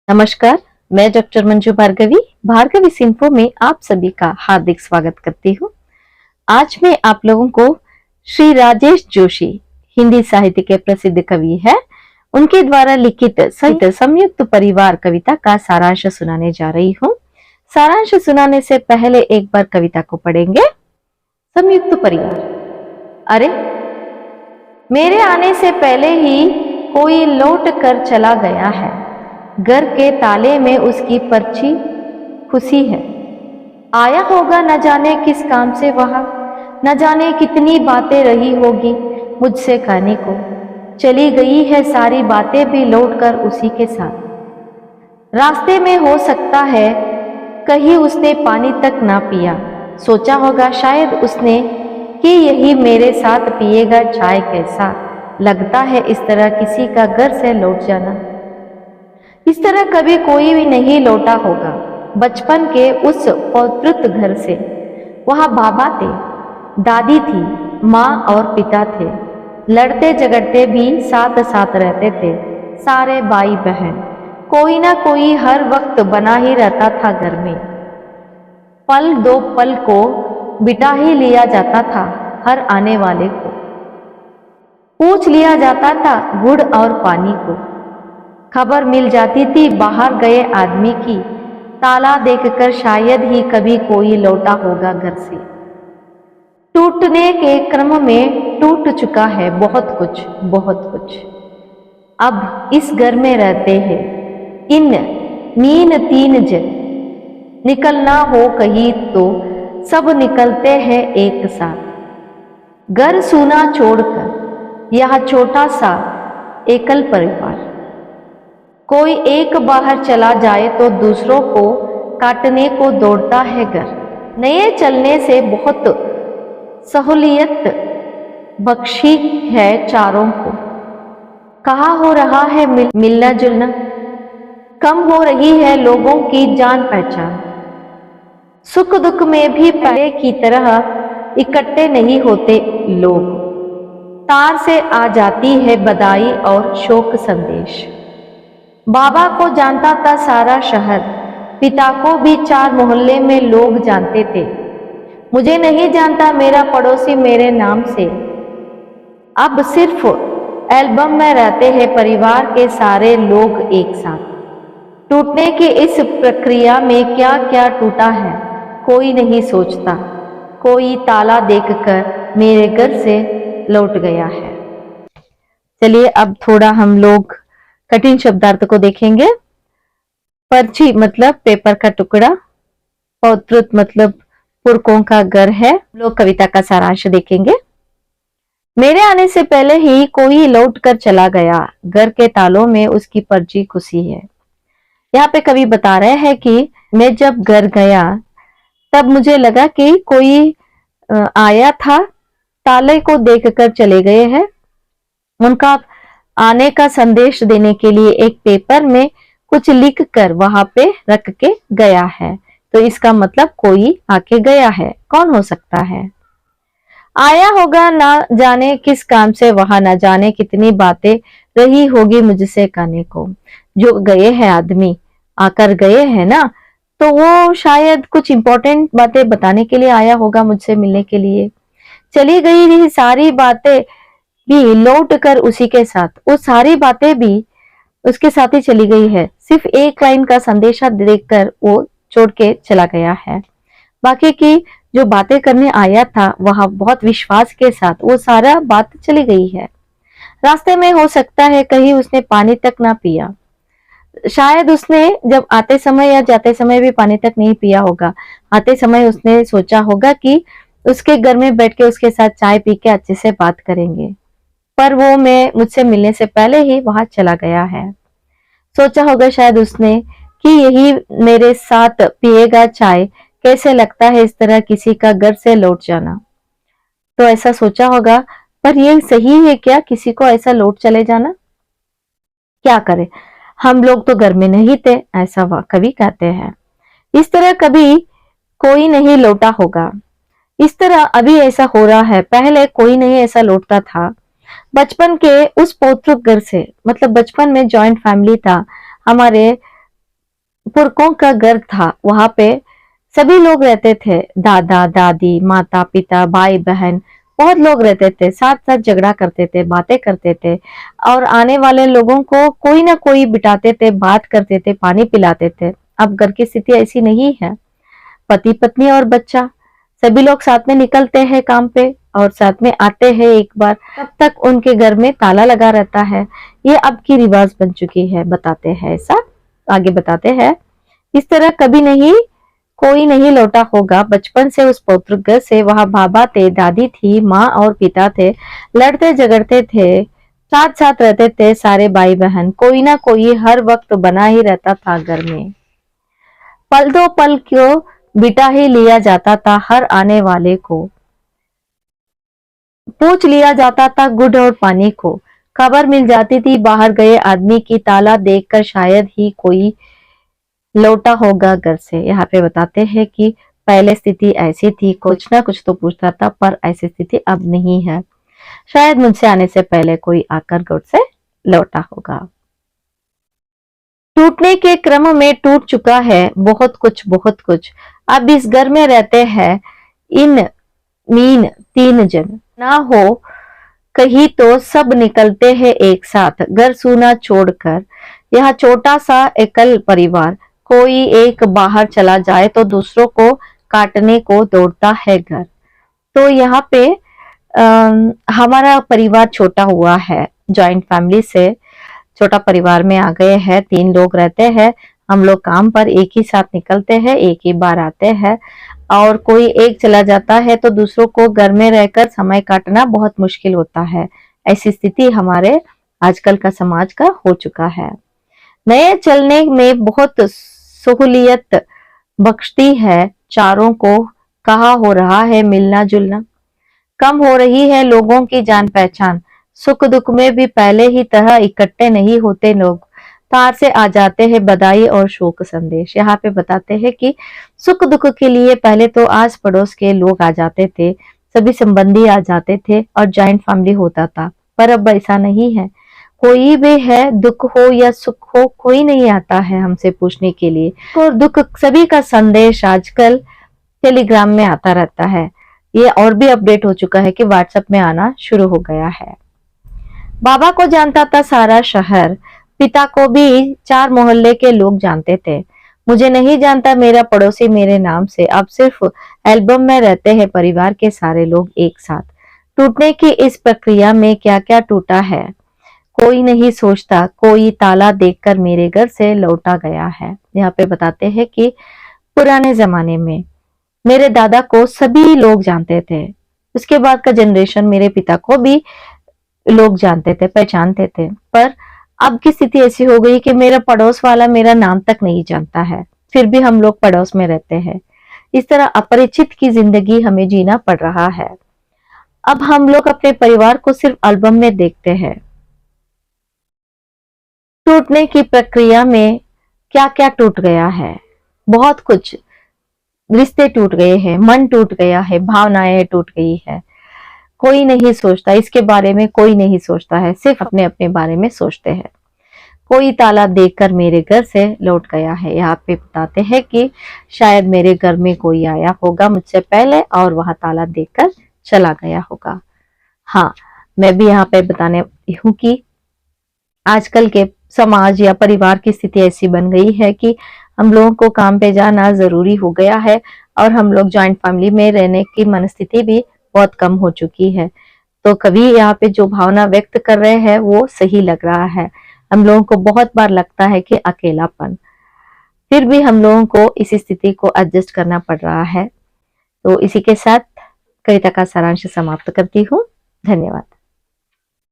नमस्कार। मैं डॉक्टर मंजू भार्गवी भार्गवी सिंफो में आप सभी का हार्दिक स्वागत करती हूँ। आज मैं आप लोगों को श्री राजेश जोशी, हिंदी साहित्य के प्रसिद्ध कवि है, उनके द्वारा लिखित संयुक्त परिवार कविता का सारांश सुनाने जा रही हूँ। सारांश सुनाने से पहले एक बार कविता को पढ़ेंगे। संयुक्त परिवार। अरे, मेरे आने से पहले ही कोई लौट कर चला गया है। घर के ताले में उसकी पर्ची खुशी है। आया होगा न जाने किस काम से वहां, न जाने कितनी बातें रही होगी मुझसे कहने को। चली गई है सारी बातें भी लौटकर उसी के साथ। रास्ते में हो सकता है कहीं उसने पानी तक ना पिया। सोचा होगा शायद उसने कि यही मेरे साथ पिएगा चाय। कैसा लगता है इस तरह किसी का घर से लौट जाना। इस तरह कभी कोई भी नहीं लौटा होगा बचपन के उस पौत्रुत घर से। वहां बाबा थे, दादी थी, माँ और पिता थे। लड़ते झगड़ते भी साथ साथ रहते थे सारे भाई बहन। कोई ना कोई हर वक्त बना ही रहता था घर में। पल दो पल को बिठा ही लिया जाता था हर आने वाले को। पूछ लिया जाता था गुड़ और पानी को। खबर मिल जाती थी बाहर गए आदमी की। ताला देखकर शायद ही कभी कोई लौटा होगा घर से। टूटने के क्रम में टूट चुका है बहुत कुछ, बहुत कुछ। अब इस घर में रहते हैं इन मीन तीन जन। निकलना हो कहीं तो सब निकलते हैं एक साथ। घर सूना छोड़कर यह छोटा सा एकल परिवार। कोई एक बाहर चला जाए तो दूसरों को काटने को दौड़ता है घर। नए चलने से बहुत सहूलियत बख्शी है चारों को। कहाँ हो रहा है मिलना जुलना। कम हो रही है लोगों की जान पहचान। सुख दुख में भी पहले की तरह इकट्ठे नहीं होते लोग। तार से आ जाती है बधाई और शोक संदेश। बाबा को जानता था सारा शहर, पिता को भी 4 मोहल्ले में लोग जानते थे। मुझे नहीं जानता मेरा पड़ोसी मेरे नाम से। अब सिर्फ एल्बम में रहते हैं परिवार के सारे लोग एक साथ। टूटने की इस प्रक्रिया में क्या क्या टूटा है कोई नहीं सोचता। कोई ताला देखकर मेरे घर से लौट गया है। चलिए अब थोड़ा हम लोग कठिन शब्दार्थ को देखेंगे। पर्ची मतलब पेपर का टुकड़ा। पौत्रुत मतलब पुरखों का घर है। लोग कविता का सारांश देखेंगे। मेरे आने से पहले ही कोई लौट कर चला गया। घर के तालों में उसकी पर्ची खुशी है। यहाँ पे कवि बता रहे हैं कि मैं जब घर गया तब मुझे लगा कि कोई आया था, ताले को देखकर चले गए हैं। उनका आने का संदेश देने के लिए एक पेपर में कुछ लिख कर वहां पे रख के गया है। तो इसका मतलब कोई आके गया है। कौन हो सकता है? आया होगा ना जाने किस काम से वहां, ना जाने कितनी बातें रही होगी मुझसे कहने को। जो गए हैं आदमी आकर गए हैं ना, तो वो शायद कुछ इंपॉर्टेंट बातें बताने के लिए आया होगा मुझसे मिलने के लिए। चली गई थी सारी बातें भी लौट कर उसी के साथ। वो सारी बातें भी उसके साथ ही चली गई है। सिर्फ एक लाइन का संदेशा देकर वो छोड़ के चला गया है। बाकी की जो बातें करने आया था वह बहुत विश्वास के साथ वो सारा बात चली गई है। रास्ते में हो सकता है कहीं उसने पानी तक ना पिया। शायद उसने जब आते समय या जाते समय भी पानी तक नहीं पिया होगा। आते समय उसने सोचा होगा कि उसके घर में बैठ के उसके साथ चाय पी के अच्छे से बात करेंगे, पर वो मैं मुझसे मिलने से पहले ही वहां चला गया है। सोचा होगा शायद उसने कि यही मेरे साथ पिएगा चाय। कैसे लगता है इस तरह किसी का घर से लौट जाना। तो ऐसा सोचा होगा, पर ये सही है क्या किसी को ऐसा लौट चले जाना? क्या करे, हम लोग तो घर में नहीं थे, ऐसा कवि कहते हैं। इस तरह कभी कोई नहीं लौटा होगा। इस तरह अभी ऐसा हो रहा है, पहले कोई नहीं ऐसा लौटता था। बचपन के उस पौतृक घर से, मतलब बचपन में जॉइंट फैमिली था हमारे पुरखों का घर था, वहां पे सभी लोग रहते थे, दादा दादी, माता पिता, भाई बहन, बहुत लोग रहते थे, साथ साथ झगड़ा करते थे, बातें करते थे, और आने वाले लोगों को कोई ना कोई बिठाते थे, बात करते थे, पानी पिलाते थे। अब घर की स्थिति ऐसी नहीं है। पति पत्नी और बच्चा सभी लोग साथ में निकलते हैं काम पे और साथ में आते हैं एक बार, तब तक उनके घर में ताला लगा रहता है। ये अब की रिवाज बन चुकी है, बताते हैं ऐसा। आगे बताते हैं, इस तरह कभी नहीं कोई नहीं लौटा होगा बचपन से उस पौतृक घर से। वहां बाबा थे, दादी थी, माँ और पिता थे, लड़ते झगड़ते थे, साथ साथ रहते थे सारे भाई बहन, कोई ना कोई हर वक्त बना ही रहता था घर में। पल दो पल क्यों बिता ही लिया जाता था, हर आने वाले को पूछ लिया जाता था गुड़ और पानी को। खबर मिल जाती थी बाहर गए आदमी की, ताला देखकर शायद ही कोई लौटा होगा घर से। यहाँ पे बताते हैं कि पहले स्थिति ऐसी थी, कुछ ना कुछ तो पूछता था, पर ऐसी स्थिति अब नहीं है। शायद मुझसे आने से पहले कोई आकर घर से लौटा होगा। टूटने के क्रम में टूट चुका है बहुत कुछ, बहुत कुछ। अब इस घर में रहते हैं इन मीन तीन जन, ना हो कहीं तो सब निकलते हैं एक साथ घर सूना छोड़कर। यह छोटा सा एकल परिवार, कोई एक बाहर चला जाए तो दूसरों को काटने को दौड़ता है घर। तो यहाँ पे हमारा परिवार छोटा हुआ है, जॉइंट फैमिली से छोटा परिवार में आ गए हैं। 3 लोग रहते हैं, हम लोग काम पर एक ही साथ निकलते हैं, एक ही बार आते हैं, और कोई एक चला जाता है तो दूसरों को घर में रहकर समय काटना बहुत मुश्किल होता है। ऐसी स्थिति हमारे आजकल का समाज का हो चुका है। नए चलने में बहुत सहूलियत बख्शती है चारों को, कहा हो रहा है मिलना जुलना, कम हो रही है लोगों की जान पहचान। सुख दुख में भी पहले ही तरह इकट्ठे नहीं होते लोग, तार से आ जाते हैं बधाई और शोक संदेश। यहाँ पे बताते हैं कि सुख दुख के लिए पहले तो आस पड़ोस के लोग आ जाते थे, सभी संबंधी आ जाते थे और जॉइंट फैमिली होता था। पर अब ऐसा नहीं है, कोई भी है, दुख हो या सुख हो, कोई नहीं आता है हमसे पूछने के लिए। और दुख सभी का संदेश आजकल टेलीग्राम में आता रहता है। ये और भी अपडेट हो चुका है कि व्हाट्सएप में आना शुरू हो गया है। बाबा को जानता था सारा शहर, पिता को भी 4 मोहल्ले के लोग जानते थे। मुझे नहीं जानता मेरा पड़ोसी मेरे नाम से, अब सिर्फ एल्बम में रहते हैं परिवार के सारे लोग एक साथ। टूटने की इस प्रक्रिया में क्या क्या टूटा है कोई नहीं सोचता, कोई ताला देखकर मेरे घर से लौटा गया है। यहाँ पे बताते हैं कि पुराने जमाने में मेरे दादा को सभी लोग जानते थे, उसके बाद का जनरेशन मेरे पिता को भी लोग जानते थे, पहचानते थे, पर अब की स्थिति ऐसी हो गई कि मेरा पड़ोस वाला मेरा नाम तक नहीं जानता है, फिर भी हम लोग पड़ोस में रहते हैं। इस तरह अपरिचित की जिंदगी हमें जीना पड़ रहा है। अब हम लोग अपने परिवार को सिर्फ एल्बम में देखते हैं। टूटने की प्रक्रिया में क्या क्या टूट गया है, बहुत कुछ। रिश्ते टूट गए हैं, मन टूट गया है, भावनाएं टूट गई है। कोई नहीं सोचता इसके बारे में, कोई नहीं सोचता है, सिर्फ अपने अपने बारे में सोचते हैं। कोई ताला देखकर मेरे घर से लौट गया है। यहाँ पे बताते हैं कि शायद मेरे घर में कोई आया होगा मुझसे पहले और वहां ताला देखकर चला गया होगा। हाँ, मैं भी यहाँ पे बताने हूँ कि आजकल के समाज या परिवार की स्थिति ऐसी बन गई है कि हम लोगों को काम पे जाना जरूरी हो गया है और हम लोग जॉइंट फैमिली में रहने की मनस्थिति भी बहुत कम हो चुकी है। तो कभी यहाँ पे जो भावना व्यक्त कर रहे हैं वो सही लग रहा है। हम लोगों को बहुत बार लगता है कि अकेलापन, फिर भी हम लोगों को इस स्थिति को एडजस्ट करना पड़ रहा है। तो इसी के साथ कविता का सारांश समाप्त करती हूँ। धन्यवाद।